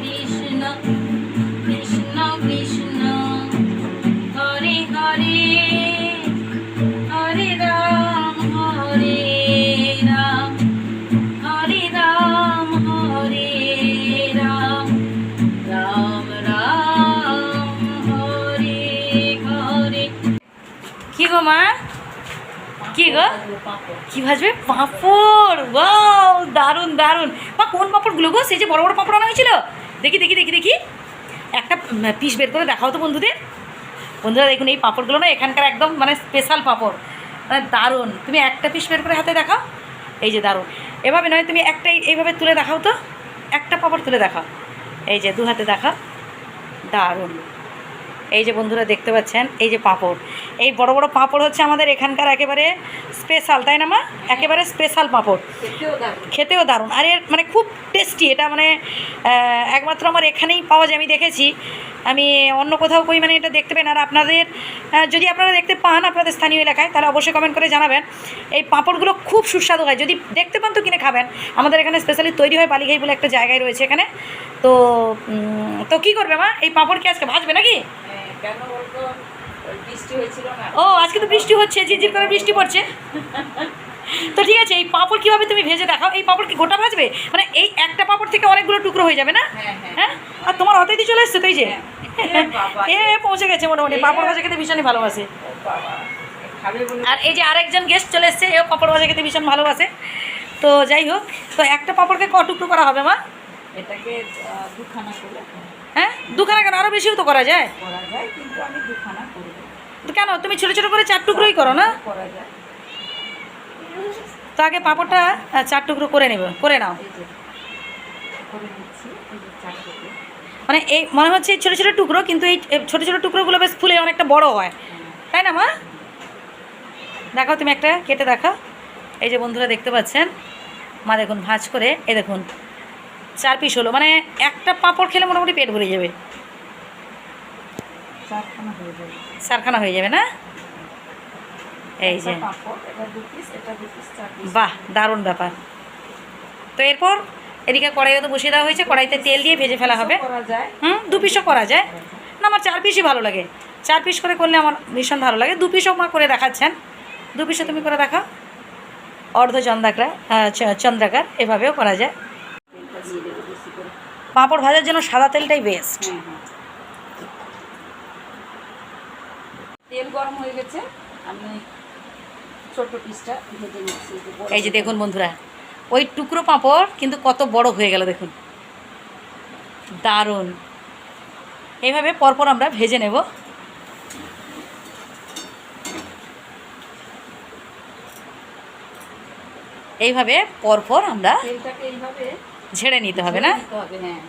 কৃষ্ণ কৃষ্ণ কৃষ্ণ হরে হরে হরে রাম হরে রাম হরে রাম হরে রাম রাম রাম হরে হরে। কি গো মা, কি গো, কি ভাজবে? পাঁপড়। ওয়াও, দারুণ দারুণ। মা কোন পাঁপড়গুলো গো? সেই যে বড় বড় পাঁপড় আনা হয়েছিল। দেখি দেখি দেখি দেখি একটা পিস বের করে দেখাও তো বন্ধুদের। বন্ধুরা দেখুন, এই পাঁপড়গুলো না এখানকার একদম মানে স্পেশাল পাঁপড়, মানে দারুণ। তুমি একটা পিস বের করে হাতে দেখাও। এই যে দারুণ। এভাবে নয়, তুমি একটা এইভাবে তুলে দেখাও তো, একটা পাঁপড় তুলে দেখাও। এই যে দু হাতে দেখাও, দারুণ। এই যে বন্ধুরা দেখতে পাচ্ছেন, এই যে পাঁপড়, এই বড় বড় পাঁপড় হচ্ছে আমাদের এখানকার একেবারে স্পেশাল, তাই না মা? একেবারে স্পেশাল পাঁপড়, খেতেও দারুণ। আর এর মানে খুব টেস্টি, এটা মানে একমাত্র আমার এখানেই পাওয়া যায়। আমি দেখেছি, আমি অন্য কোথাও কই মানে এটা দেখতে পাই না। আর আপনাদের যদি আপনারা দেখতে পান আপনাদের স্থানীয় এলাকায়, তাহলে অবশ্যই কমেন্ট করে জানাবেন। এই পাঁপড়গুলো খুব সুস্বাদু হয়, যদি দেখতে পান তো কিনে খাবেন। আমাদের এখানে স্পেশালি তৈরি হয়, বালিঘাই বলে একটা জায়গায় রয়েছে এখানে। তো তো কী করবে মা, এই পাঁপড় কি আজকে ভাজবে নাকি? কেন বলতো, বৃষ্টি হয়েছিল না? ও, আজকে তো বৃষ্টি হচ্ছে, ঝিরঝির করে বৃষ্টি পড়ছে। তো ঠিক আছে, এই পাঁপড় কীভাবে তুমি ভেজে দেখাও। এই পাঁপড় কি গোটা ভাজবে? মানে এই একটা পাঁপড় থেকে অনেকগুলো টুকরো হয়ে যাবে না? হ্যাঁ। আর তোমার অতিথি চলে এসছে তো, এই যে পৌঁছে গেছে মোটামুটি। পাঁপড় ভাজা খেতে ভীষণই ভালোবাসে। আর এই যে আরেকজন গেস্ট চলে এসছে, এও পাঁপড় ভাজা খেতে ভীষণ ভালোবাসে। তো যাই হোক, তো একটা পাঁপড়কে ক টুকরো করা হবে মা? এটাকে দুখানা করে। হ্যাঁ, দুখানা কেন? আরও বেশিও তো করা যায়। করা যায়, কিন্তু আমি দুখানা করব। তো কেন, তুমি ছোটো ছোটো করে 4 টুকরোই করো না? করা যায়। তো আগে পাঁপড়টা 4 টুকরো করে করে নাও। করে নিচ্ছি, এই যে 4 টুকরো। মানে এই মনে হচ্ছে এই ছোটো ছোটো টুকরো, কিন্তু এই ছোটো ছোটো টুকরোগুলো বেশ ফুলে অনেকটা বড় হয়, তাই না মা? দেখাও তুমি একটা কেটে দেখাও। এই যে বন্ধুরা দেখতে পাচ্ছেন, মা দেখুন ভাঁজ করে, এই দেখুন 4 পিস হলো। মানে একটা পাঁপড় খেলে মোটামুটি পেট ভরে যাবে। 4খানা হয়ে যাবে। 4খানা হয়ে যাবে না? এই যে এটা 2 পিস, এটা 2 পিস, 4 পিস। বাহ, দারুণ ব্যাপার। তো এরপর এদিকে কড়াইও তো বসিয়ে দেওয়া হয়েছে, কড়াইতে তেল দিয়ে ভেজে ফেলা হবে। করা যায়। 2 পিসও করা যায় না? আমার 4 পিসই ভালো লাগে। 4 পিস করে করলে আমার ভীষণ ভালো লাগে। 2 পিসও মা করে দেখাচ্ছেন, 2 পিসও তুমি করে দেখাও। অর্ধ চন্দ্রাকার এভাবেও করা যায়। পাঁপড় ভাজার জন্য সাদা তেলটাই বেস্ট। তেল গরম হয়ে গেছে, আমি ছোট পিসটা ভেজে নিচ্ছি। এই যে দেখুন বন্ধুরা, ওই টুকরো পাঁপড় কিন্তু কত বড় হয়ে গেল দেখুন, দারুণ। এইভাবে পরপর আমরা ভেজে নেব। এইভাবে পরপর আমরা তেলটাকে এইভাবে ঝেড়ে নিতে হবে না? হ্যাঁ,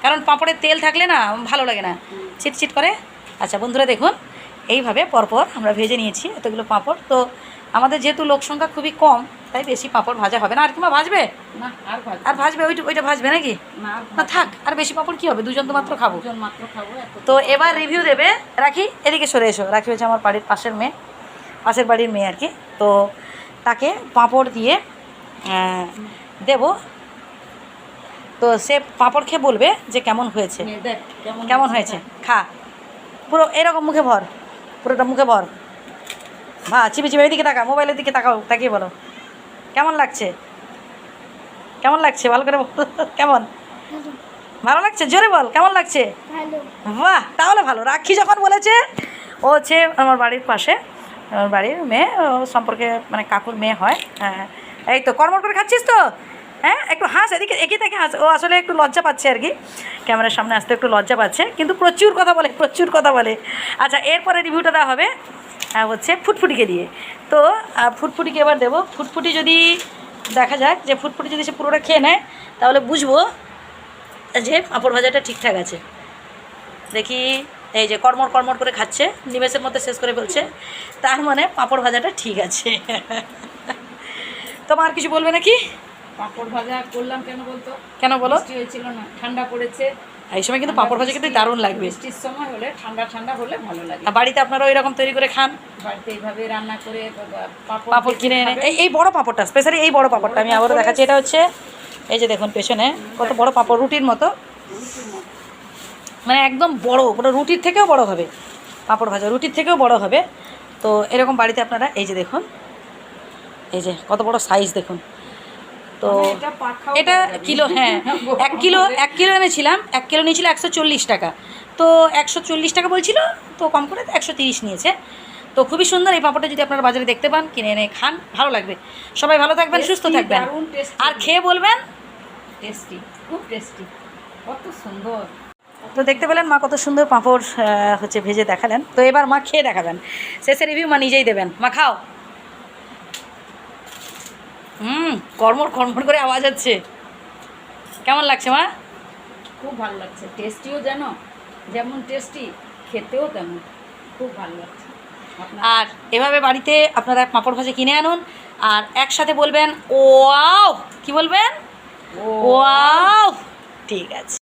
কারণ পাঁপড়ের তেল থাকলে না ভালো লাগে না, চিটচিট করে। আচ্ছা বন্ধুরা দেখুন, এইভাবে পরপর আমরা ভেজে নিয়েছি এতগুলো পাঁপড়। তো আমাদের যেহেতু লোক সংখ্যা খুবই কম, তাই বেশি পাঁপড় ভাজা হবে না। আর কিংবা ভাজবে না, আর ভাজবে ওইটা ভাজবে নাকি? না থাক, আর বেশি পাঁপড় কী হবে, 2 জন তো মাত্র খাবো। তো এবার রিভিউ দেবে রাখি। এদিকে সরে এসো। রাখি হচ্ছে আমার বাড়ির পাশের মেয়ে, পাশের বাড়ির মেয়ে আর কি। তো তাকে পাঁপড় দিয়ে দেব। তো সে পাঁপড় খেয়ে বলবে যে কেমন হয়েছে, কেমন হয়েছে। খা, পুরো এরকম মুখে ভর, পুরোটা মুখে ভর। চিপে চিপে এদিকে তাকা, মোবাইলের দিকে তাকাও, তাকিয়ে বলো কেমন লাগছে, কেমন লাগছে, ভালো করে বল। কেমন ভালো লাগছে, জোরে বল কেমন লাগছে। বাহ, তাহলে ভালো। রাখি যখন বলেছে, ও হচ্ছে আমার বাড়ির পাশে, আমার বাড়ির মেয়ে, ও সম্পর্কে মানে কাকুর মেয়ে হয়। হ্যাঁ, এই তো কর্মর করে খাচ্ছিস তো। হ্যাঁ, একটু হাস, এদিকে এগিয়ে থেকে হাস। ও আসলে একটু লজ্জা পাচ্ছে আর কি, ক্যামেরার সামনে আসতে একটু লজ্জা পাচ্ছে, কিন্তু প্রচুর কথা বলে, প্রচুর কথা বলে। আচ্ছা, এরপরে রিভিউটা দেওয়া হবে হচ্ছে ফুটফুটিকে দিয়ে। তো ফুটফুটিকে এবার দেবো। ফুটফুটি যদি দেখা যাক যে ফুটফুটি যদি সে পুরোটা খেয়ে নেয়, তাহলে বুঝবো যে পাঁপড় ভাজাটা ঠিকঠাক আছে। দেখি, এই যে কর্মর কর্মর করে খাচ্ছে, নিমেষের মধ্যে শেষ করে ফেলছে, তার মানে পাঁপড় ভাজাটা ঠিক আছে। তোমার কিছু বলবে নাকি? পাঁপড় ভাজা করলাম কেন বলতো? কেন বলো? বৃষ্টি হয়েছিল না, ঠান্ডা পড়েছে। এই সময় কিন্তু পাঁপড় ভাজা কিন্তু দারুণ লাগবে। বৃষ্টির সময় হলে ঠান্ডা ঠান্ডা হলে ভালো লাগে। বাড়িতে আপনারা ওই রকম তৈরি করে খান, বাড়িতে এইভাবে রান্না করে পাঁপড় কিনে এনে। এই বড় পাঁপড়টা, স্পেশালি এই বড় পাঁপড়টা আমি আবারও দেখাচ্ছি। এটা হচ্ছে এই যে দেখুন পেছনে কত বড় পাঁপড়, রুটির মতো, মানে একদম বড়, পুরো রুটির থেকেও বড় হবে পাঁপড় ভাজা, রুটির থেকেও বড় হবে। তো এরকম বাড়িতে আপনারা এই যে দেখুন, এই যে কত বড় সাইজ দেখুন। তো এটা কিলো, হ্যাঁ 1 কিলো এনেছিলাম, 1 কিলো নিয়েছিল 140 টাকা, তো 140 টাকা বলছিল, তো কম করে 130 নিয়েছে। তো খুবই সুন্দর এই পাঁপড়টা, যদি আপনারা বাজারে দেখতে পান কিনে এনে খান, ভালো লাগবে। সবাই ভালো থাকবেন, সুস্থ থাকবেন, আর খেয়ে বলবেন টেস্টি, খুব টেস্টি, কত সুন্দর। তো দেখতে পেলেন মা কত সুন্দর পাঁপড় হচ্ছে ভেজে দেখালেন। তো এবার মা খেয়ে দেখাবেন, শেষে রিভিউ মা নিজেই দেবেন। মা খাও। কর্মর কর্মর করে আওয়াজ হচ্ছে, কেমন লাগছে মা? খুব ভালো লাগছে, টেস্টিও যেমন টেস্টি, খেতেও তেমন খুব ভালো লাগছে। আর এভাবে বাড়িতে আপনারা পাঁপড় ভাজা কিনে আনুন, আর একসাথে বলবেন ওয়াও, কি বলবেন? ওয়াও। ঠিক আছে।